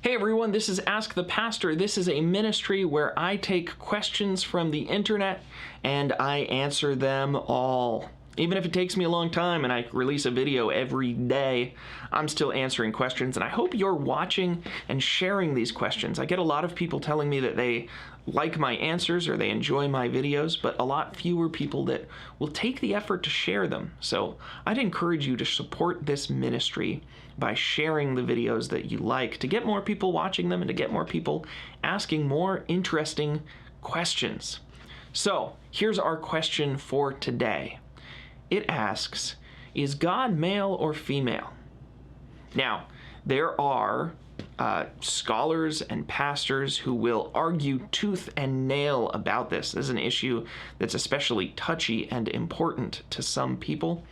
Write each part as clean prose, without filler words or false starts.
Hey everyone, this is Ask the Pastor. This is a ministry where I take questions from the internet and I answer them all. Even if it takes me a long time and I release a video every day, I'm still answering questions, and I hope you're watching and sharing these questions. I get a lot of people telling me that they like my answers or they enjoy my videos, but a lot fewer people that will take the effort to share them. So I'd encourage you to support this ministry by sharing the videos that you like, to get more people watching them and to get more people asking more interesting questions. So here's our question for today. It asks, is God male or female? Now, there are scholars and pastors who will argue tooth and nail about this. This is an issue that's especially touchy and important to some people,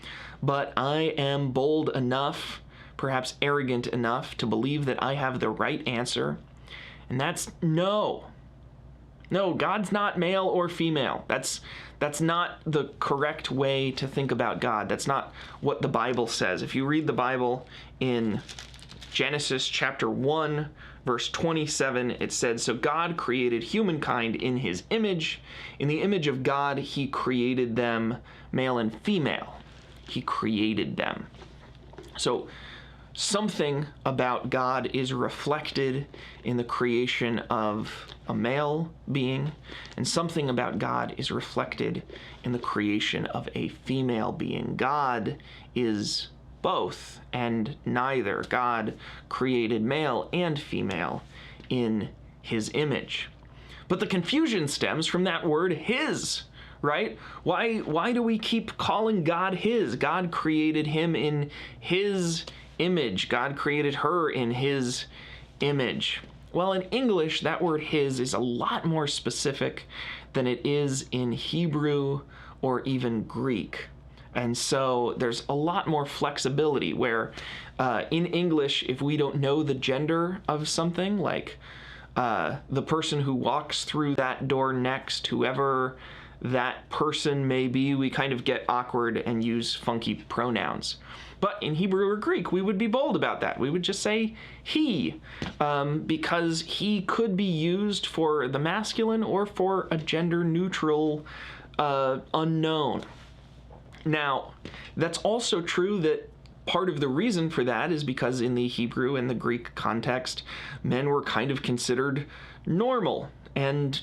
but I am bold enough, perhaps arrogant enough, to believe that I have the right answer, and that's no, God's not male or female. That's not the correct way to think about God. That's not what the Bible says. If you read the Bible in Genesis chapter 1, verse 27, it said, "So God created humankind in his image. In the image of God, he created them, male and female. He created them." So something about God is reflected in the creation of a male being, and something about God is reflected in the creation of a female being. God is both and neither. God created male and female in his image. But the confusion stems from that word his, right? Why do we keep calling God his? God created him in his image. God created her in his image. Well, in English, that word his is a lot more specific than it is in Hebrew or even Greek. And so there's a lot more flexibility where in English, if we don't know the gender of something, like the person who walks through that door next, whoever that person may be, we kind of get awkward and use funky pronouns. But in Hebrew or Greek, we would be bold about that. We would just say he, because he could be used for the masculine or for a gender-neutral unknown. Now, that's also true that part of the reason for that is because in the Hebrew and the Greek context, men were kind of considered normal and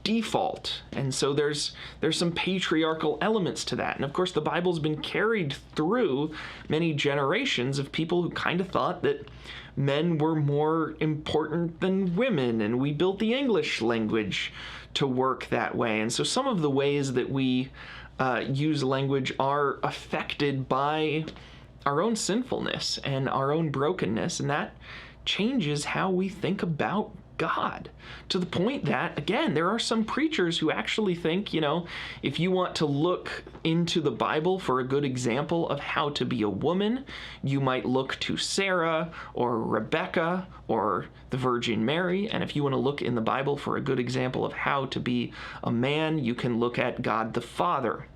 default, and so there's some patriarchal elements to that. And of course, the Bible's been carried through many generations of people who kind of thought that men were more important than women, and we built the English language to work that way. And so some of the ways that we use language are affected by our own sinfulness and our own brokenness, and that changes how we think about God, to the point that, again, there are some preachers who actually think, if you want to look into the Bible for a good example of how to be a woman, you might look to Sarah or Rebecca or the Virgin Mary. And if you want to look in the Bible for a good example of how to be a man, you can look at God the Father.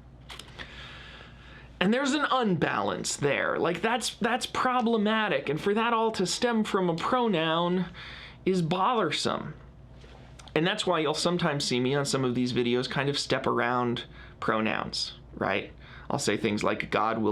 And there's an unbalance there. Like, that's problematic. And for that all to stem from a pronoun is bothersome. And that's why you'll sometimes see me on some of these videos kind of step around pronouns, right? I'll say things like God will